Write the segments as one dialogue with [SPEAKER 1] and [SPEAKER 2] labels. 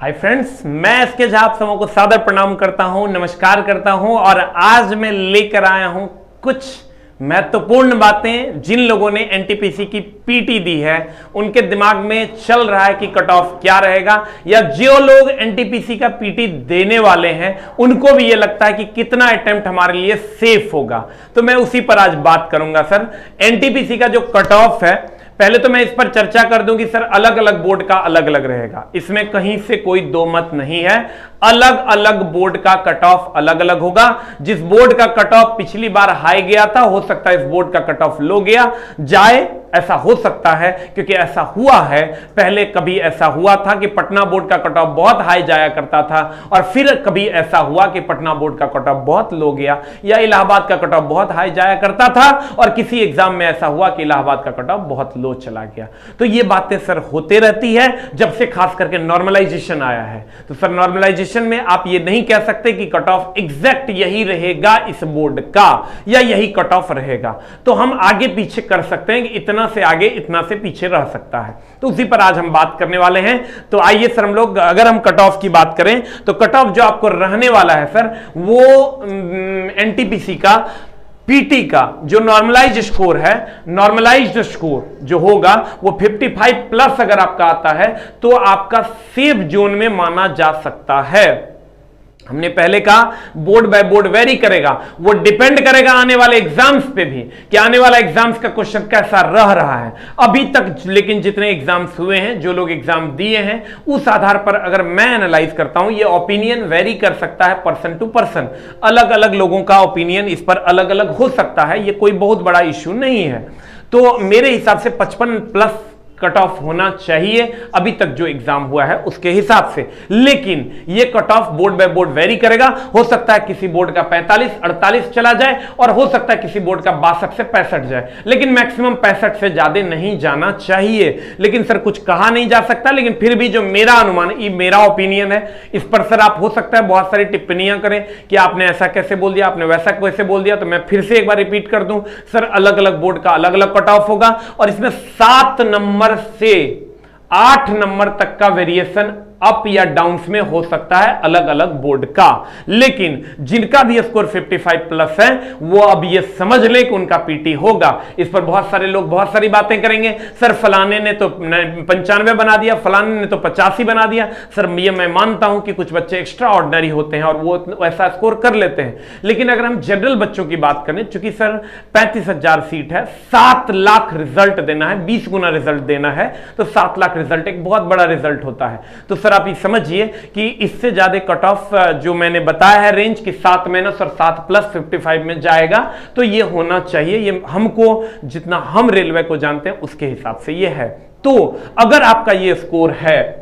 [SPEAKER 1] Hi friends, मैं SK Jha आप सबों को सादर प्रणाम करता हूं, नमस्कार करता हूं। और आज मैं लेकर आया हूं कुछ महत्वपूर्ण बातें। जिन लोगों ने एनटीपीसी की पीटी दी है उनके दिमाग में चल रहा है कि कट ऑफ क्या रहेगा, या जो लोग एनटीपीसी का पीटी देने वाले हैं उनको भी ये लगता है कि कितना अटेम्प्ट हमारे लिए सेफ होगा। तो मैं उसी पर आज बात करूंगा। सर, एनटीपीसी का जो कट ऑफ है, पहले तो मैं इस पर चर्चा कर दूं कि सर अलग अलग बोर्ड का अलग अलग रहेगा, इसमें कहीं से कोई दो मत नहीं है। अलग अलग बोर्ड का कट ऑफ अलग अलग होगा। जिस बोर्ड का कट ऑफ पिछली बार हाई गया था, हो सकता है इस बोर्ड का कट ऑफ लो गया जाए, ऐसा हो सकता है, क्योंकि ऐसा हुआ है पहले। कभी ऐसा हुआ था कि पटना बोर्ड का कट ऑफ बहुत हाई जाया करता था, और फिर कभी ऐसा हुआ कि पटना बोर्ड का कट ऑफ बहुत लो गया, या इलाहाबाद का कट ऑफ बहुत हाई जाया करता था और किसी एग्जाम में ऐसा हुआ कि इलाहाबाद का कट ऑफ बहुत लो चला गया। तो ये बातें सर होते रहती है जब से खास करके नॉर्मलाइजेशन आया है। तो सर नॉर्मलाइजेशन में आप ये नहीं कह सकते कि कट ऑफ एग्जैक्ट यही रहेगा इस बोर्ड का, या यही कट ऑफ रहेगा। तो हम आगे पीछे कर सकते हैं कि इतना से आगे इतना से पीछे रह सकता है। तो उसी पर आज हम बात करने वाले हैं। तो आइए सर, हम लोग अगर हम कट ऑफ की बात करें तो कट ऑफ जो आपको रहने वाला है सर, वो एनटीपीसी का पीटी का जो नॉर्मलाइज्ड स्कोर है, नॉर्मलाइज्ड स्कोर जो होगा वो 55 प्लस अगर आपका आता है तो आपका सेफ जोन में माना जा सकता है। हमने पहले कहा बोर्ड बाय बोर्ड वेरी करेगा, वो डिपेंड करेगा आने वाले एग्जाम्स पे भी कि आने वाला एग्जाम्स का क्वेश्चन कैसा रह रहा है अभी तक। लेकिन जितने एग्जाम्स हुए हैं, जो लोग एग्जाम दिए हैं, उस आधार पर अगर मैं एनालाइज करता हूं, ये ओपिनियन वेरी कर सकता है पर्सन टू पर्सन। अलग अलग लोगों का ओपिनियन इस पर अलग अलग हो सकता है, ये कोई बहुत बड़ा इश्यू नहीं है। तो मेरे हिसाब से 55 प्लस कट ऑफ होना चाहिए अभी तक जो एग्जाम हुआ है उसके हिसाब से। लेकिन ये cut off board by board very करेगा। हो सकता है किसी बोर्ड का 45 48 चला जाए, और हो सकता है किसी बोर्ड का 62 से 65 जाए, लेकिन मैक्सिमम 65 से ज्यादा नहीं जाना चाहिए। लेकिन सर कुछ कहा नहीं जा सकता, लेकिन फिर भी जो मेरा अनुमान, ये मेरा ओपिनियन है, इस पर सर आप हो सकता है बहुत सारी टिप्पणियां करें कि आपने ऐसा कैसे बोल दिया, आपने वैसा कैसे बोल दिया। तो मैं फिर से एक बार रिपीट कर दूं, सर अलग अलग बोर्ड का अलग अलग कट ऑफ होगा, और इसमें 7 नंबर से 8 नंबर तक का वेरिएशन अप या डाउन्स में हो सकता है अलग अलग बोर्ड का। लेकिन जिनका भी स्कोर 55 प्लस है वो अब ये समझ ले कि उनका पीटी होगा। इस पर बहुत सारे लोग बहुत सारी बातें करेंगे, सर फलाने ने तो 95 बना दिया, फलाने ने तो 85 बना दिया। सर ये मैं मानता हूं कि कुछ बच्चे एक्स्ट्रा ऑर्डिनरी होते हैं और वो ऐसा स्कोर कर लेते हैं, लेकिन अगर हम जनरल बच्चों की बात करें, चूंकि सर 35,000 सीट है, 7 लाख रिजल्ट देना है, 20 गुना रिजल्ट देना है, तो 7 लाख रिजल्ट एक बहुत बड़ा रिजल्ट होता है। तो सर आप ये समझिए कि इससे ज्यादा कट ऑफ जो मैंने बताया है रेंज की 7 माइनस और 7 प्लस 55 में जाएगा, तो ये होना चाहिए। ये हमको जितना हम रेलवे को जानते हैं उसके हिसाब से ये है। तो अगर आपका ये स्कोर है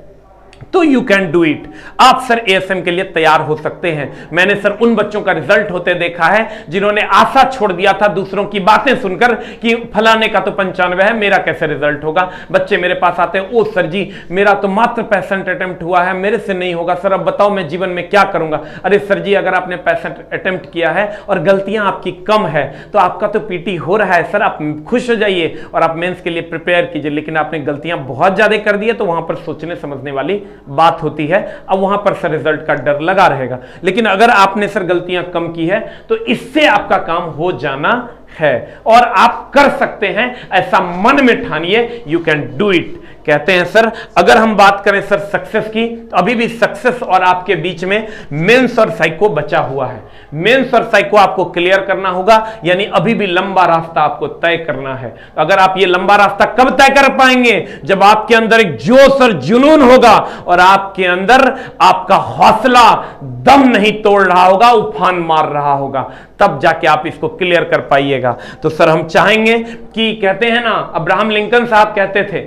[SPEAKER 1] तो यू कैन डू इट। आप सर एएसएम के लिए तैयार हो सकते हैं। मैंने सर उन बच्चों का रिजल्ट होते देखा है जिन्होंने आशा छोड़ दिया था दूसरों की बातें सुनकर कि फलाने का तो 95 है, मेरा कैसे रिजल्ट होगा। बच्चे मेरे पास आते हैं, ओ सर जी मेरा तो मात्र 65 अटेम्प्ट हुआ है, मेरे से नहीं होगा, सर अब बताओ मैं जीवन में क्या करूंगा। अरे सर जी, अगर आपने 65 अटेम्प्ट किया है और गलतियां आपकी कम है तो आपका तो पीटी हो रहा है सर, आप खुश हो जाइए और आप मेंस के लिए प्रिपेयर कीजिए। लेकिन आपने गलतियां बहुत ज्यादा कर दी है, तो वहां पर सोचने समझने वाली बात होती है। अब वहां पर सर रिजल्ट का डर लगा रहेगा। लेकिन अगर आपने सर गलतियां कम की है तो इससे आपका काम हो जाना है और आप कर सकते हैं, ऐसा मन में ठानिए। You can do it. कहते हैं सर, अगर हम बात करें सर सक्सेस की, तो अभी भी सक्सेस और आपके बीच में मेंस और साइको बचा हुआ है। मेंस और साइको आपको क्लियर करना होगा, यानी अभी भी लंबा रास्ता आपको तय करना है। अगर आप ये लंबा रास्ता कब तय कर पाएंगे? जब आपके अंदर एक जोश और जुनून होगा और आपके अंदर आपका हौसला दम नहीं तोड़ रहा होगा, उफान मार रहा होगा, तब जाके आप इसको क्लियर कर पाइएगा। तो सर हम चाहेंगे कि, कहते हैं ना, अब्राहम लिंकन साहब कहते थे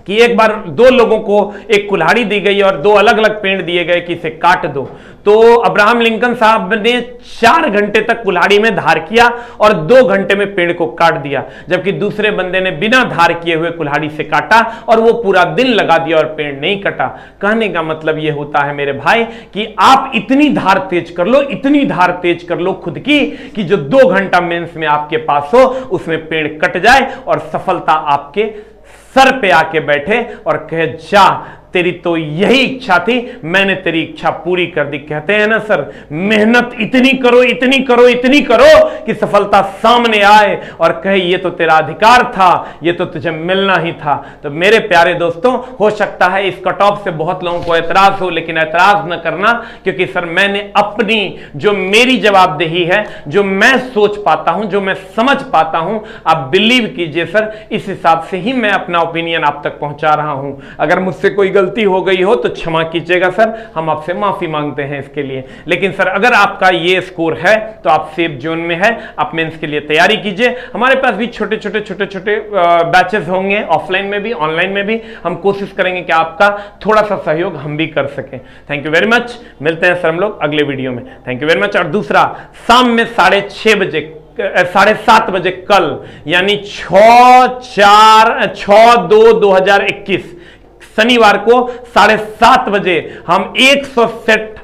[SPEAKER 1] कि एक बार 2 लोगों को एक कुल्हाड़ी दी गई और 2 अलग अलग पेड़ दिए गए कि इसे काट दो। तो अब्राहम लिंकन साहब ने 4 घंटे तक कुल्हाड़ी में धार किया और 2 घंटे में पेड़ को काट दिया, जबकि दूसरे बंदे ने बिना धार किए हुए कुल्हाड़ी से काटा और वो पूरा दिन लगा दिया और पेड़ नहीं कटा। कहने का मतलब ये होता है मेरे भाई कि आप इतनी धार तेज कर लो, इतनी धार तेज कर लो खुद की कि जो 2 घंटा मेंस में आपके पास हो उसमें पेड़ कट जाए और सफलता आपके सर पे आके बैठे और कहे जा तेरी तो यही इच्छा थी, मैंने तेरी इच्छा पूरी कर दी। कहते हैं ना सर, मेहनत इतनी करो इतनी करो इतनी करो कि सफलता सामने आए और कहे ये तो तेरा अधिकार था, ये तो तुझे मिलना ही था। तो मेरे प्यारे दोस्तों, हो सकता है इस कट ऑफ से बहुत लोगों को एतराज हो, लेकिन एतराज न करना, क्योंकि सर मैंने अपनी जो मेरी जवाबदेही है, जो मैं सोच पाता हूं, जो मैं समझ पाता हूं, आप बिलीव कीजिए सर, इस हिसाब से ही मैं अपना ओपिनियन आप तक पहुंचा रहा हूं। अगर मुझसे कोई गलती हो गई हो तो क्षमा कीजिएगा सर, हम आपसे माफी मांगते हैं इसके लिए। लेकिन सर अगर आपका ये स्कोर है तो आप सेफ जोन में है, आप मेंस के लिए तैयारी कीजिए। हमारे पास भी छोटे छोटे बैचेस होंगे, ऑफलाइन में भी ऑनलाइन में भी। हम कोशिश करेंगे कि आपका थोड़ा सा सहयोग हम भी कर सकें। Thank you very much. मिलते हैं सर हम लोग अगले वीडियो में। Thank you very much. और दूसरा, शाम में 6:30 बजे 7:30 बजे कल, यानी 6/2/2021 शनिवार को 7:30 बजे हम 100 सेट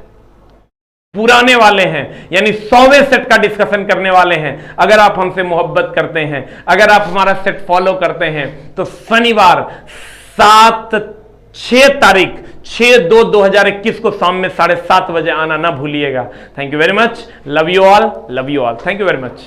[SPEAKER 1] पुराने वाले हैं, यानी 100वें सेट का डिस्कशन करने वाले हैं। अगर आप हमसे मोहब्बत करते हैं, अगर आप हमारा सेट फॉलो करते हैं, तो शनिवार 6 तारीख 6/2/2021 को शाम में 7:30 बजे आना ना भूलिएगा। Thank you very much. Love you all, love you all. Thank you very much.